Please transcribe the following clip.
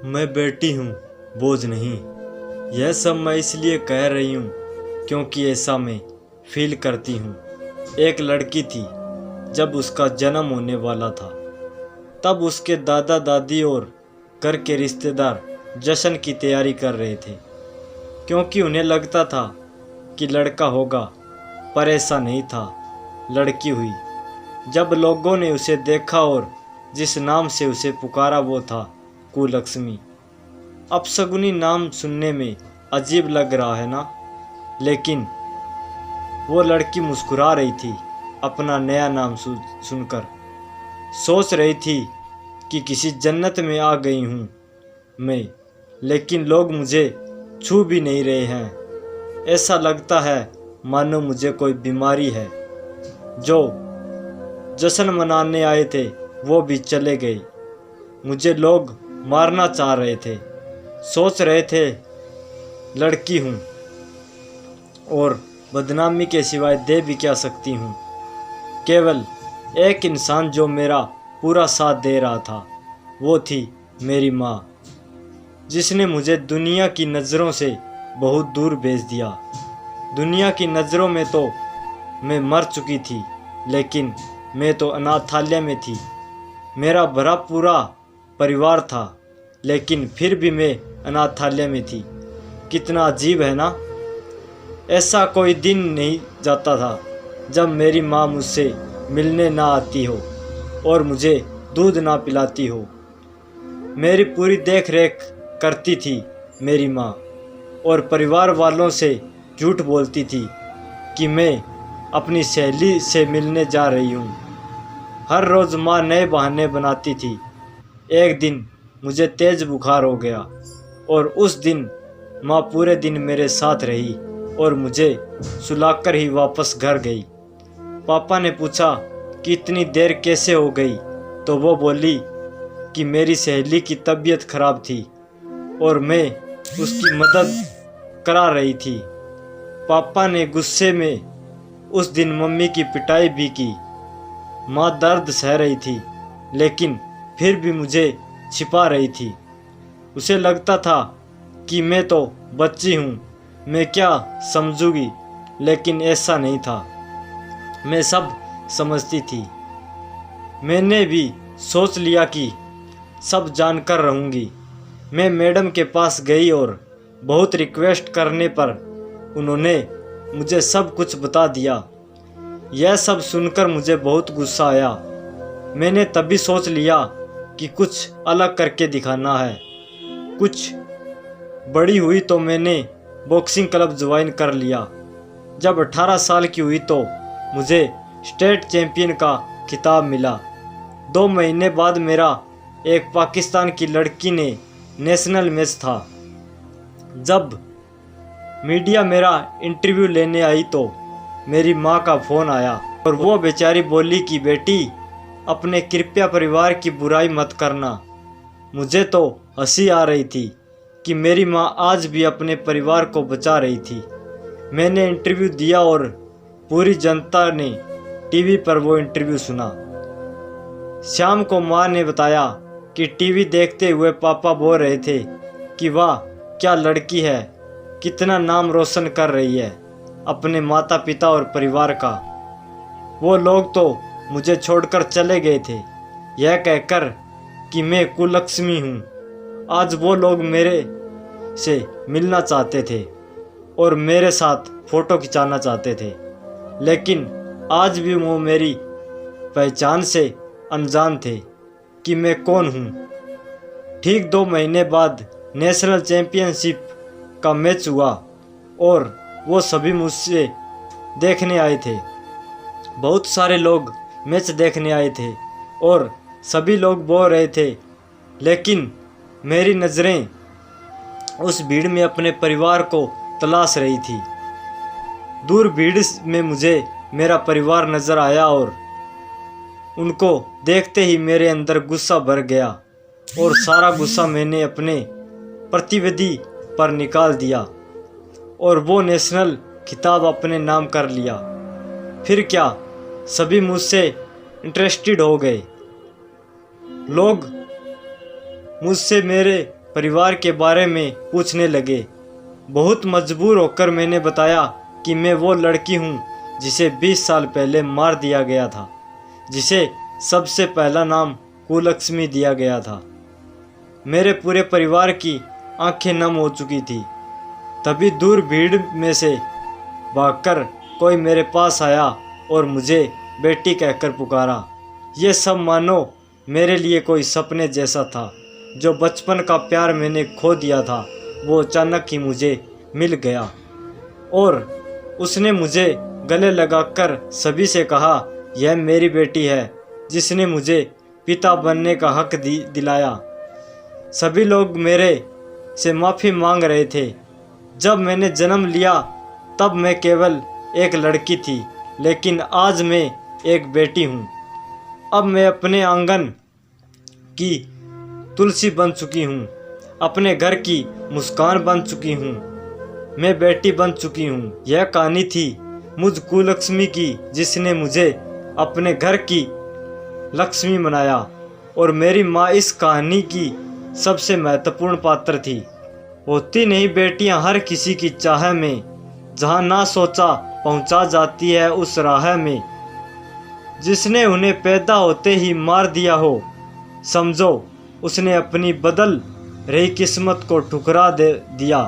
मैं बेटी हूँ, बोझ नहीं। यह सब मैं इसलिए कह रही हूँ क्योंकि ऐसा मैं फील करती हूँ। एक लड़की थी, जब उसका जन्म होने वाला था तब उसके दादा दादी और घर के रिश्तेदार जश्न की तैयारी कर रहे थे, क्योंकि उन्हें लगता था कि लड़का होगा, पर ऐसा नहीं था, लड़की हुई। जब लोगों ने उसे देखा और जिस नाम से उसे पुकारा वो था कुलक्ष्मी। अपशगुनी नाम सुनने में अजीब लग रहा है ना, लेकिन वो लड़की मुस्कुरा रही थी अपना नया नाम सुनकर। सोच रही थी कि किसी जन्नत में आ गई हूँ मैं, लेकिन लोग मुझे छू भी नहीं रहे हैं। ऐसा लगता है मानो मुझे कोई बीमारी है। जो जश्न मनाने आए थे वो भी चले गए। मुझे लोग मारना चाह रहे थे, सोच रहे थे लड़की हूँ और बदनामी के सिवाय दे भी क्या सकती हूँ। केवल एक इंसान जो मेरा पूरा साथ दे रहा था वो थी मेरी माँ, जिसने मुझे दुनिया की नज़रों से बहुत दूर भेज दिया। दुनिया की नज़रों में तो मैं मर चुकी थी, लेकिन मैं तो अनाथालय में थी। मेरा भरा पूरा परिवार था, लेकिन फिर भी मैं अनाथालय में थी। कितना अजीब है ना। ऐसा कोई दिन नहीं जाता था जब मेरी माँ मुझसे मिलने ना आती हो और मुझे दूध ना पिलाती हो। मेरी पूरी देख रेख करती थी मेरी माँ, और परिवार वालों से झूठ बोलती थी कि मैं अपनी सहेली से मिलने जा रही हूँ। हर रोज़ माँ नए बहाने बनाती थी। एक दिन मुझे तेज़ बुखार हो गया और उस दिन माँ पूरे दिन मेरे साथ रही और मुझे सुलाकर ही वापस घर गई। पापा ने पूछा कि इतनी देर कैसे हो गई, तो वो बोली कि मेरी सहेली की तबीयत खराब थी और मैं उसकी मदद करा रही थी। पापा ने गुस्से में उस दिन मम्मी की पिटाई भी की। माँ दर्द सह रही थी, लेकिन फिर भी मुझे छिपा रही थी। उसे लगता था कि मैं तो बच्ची हूँ, मैं क्या समझूंगी, लेकिन ऐसा नहीं था। मैं सब समझती थी। मैंने भी सोच लिया कि सब जानकर रहूँगी। मैं मैडम के पास गई और बहुत रिक्वेस्ट करने पर उन्होंने मुझे सब कुछ बता दिया। यह सब सुनकर मुझे बहुत गुस्सा आया। मैंने तभी सोच लिया कि कुछ अलग करके दिखाना है। कुछ बड़ी हुई तो मैंने बॉक्सिंग क्लब ज्वाइन कर लिया। जब 18 साल की हुई तो मुझे स्टेट चैंपियन का खिताब मिला। 2 महीने बाद मेरा एक पाकिस्तान की लड़की ने नेशनल मैच था। जब मीडिया मेरा इंटरव्यू लेने आई तो मेरी माँ का फ़ोन आया और वो बेचारी बोली कि बेटी, अपने कृपया परिवार की बुराई मत करना। मुझे तो हंसी आ रही थी कि मेरी माँ आज भी अपने परिवार को बचा रही थी। मैंने इंटरव्यू दिया और पूरी जनता ने टीवी पर वो इंटरव्यू सुना। शाम को माँ ने बताया कि टीवी देखते हुए पापा बोल रहे थे कि वाह क्या लड़की है, कितना नाम रोशन कर रही है अपने माता पिता और परिवार का। वो लोग तो मुझे छोड़कर चले गए थे, यह कहकर कि मैं कुलक्ष्मी हूँ। आज वो लोग मेरे से मिलना चाहते थे और मेरे साथ फ़ोटो खिंचाना चाहते थे, लेकिन आज भी वो मेरी पहचान से अनजान थे कि मैं कौन हूँ। ठीक 2 महीने बाद नेशनल चैम्पियनशिप का मैच हुआ और वो सभी मुझसे देखने आए थे। बहुत सारे लोग मैच देखने आए थे और सभी लोग बोल रहे थे, लेकिन मेरी नज़रें उस भीड़ में अपने परिवार को तलाश रही थी। दूर भीड़ में मुझे मेरा परिवार नज़र आया और उनको देखते ही मेरे अंदर गुस्सा भर गया और सारा गुस्सा मैंने अपने प्रतिनिधि पर निकाल दिया और वो नेशनल खिताब अपने नाम कर लिया। फिर क्या, सभी मुझसे इंटरेस्टेड हो गए। लोग मुझसे मेरे परिवार के बारे में पूछने लगे। बहुत मजबूर होकर मैंने बताया कि मैं वो लड़की हूँ जिसे 20 साल पहले मार दिया गया था, जिसे सबसे पहला नाम कुलक्ष्मी दिया गया था। मेरे पूरे परिवार की आंखें नम हो चुकी थी। तभी दूर भीड़ में से भागकर कोई मेरे पास आया और मुझे बेटी कहकर पुकारा। ये सब मानो मेरे लिए कोई सपने जैसा था। जो बचपन का प्यार मैंने खो दिया था वो अचानक ही मुझे मिल गया और उसने मुझे गले लगाकर सभी से कहा, यह मेरी बेटी है जिसने मुझे पिता बनने का हक दिलाया। सभी लोग मेरे से माफ़ी मांग रहे थे। जब मैंने जन्म लिया तब मैं केवल एक लड़की थी, लेकिन आज मैं एक बेटी हूँ। अब मैं अपने आंगन की तुलसी बन चुकी हूँ, अपने घर की मुस्कान बन चुकी हूँ, मैं बेटी बन चुकी हूँ। यह कहानी थी मुझ कुलक्ष्मी की, जिसने मुझे अपने घर की लक्ष्मी बनाया और मेरी माँ इस कहानी की सबसे महत्वपूर्ण पात्र थी। होती नहीं बेटियाँ हर किसी की चाह में, जहाँ ना सोचा पहुँचा जाती है उस राह में। जिसने उन्हें पैदा होते ही मार दिया हो, समझो उसने अपनी बदल रही किस्मत को ठुकरा दे दिया।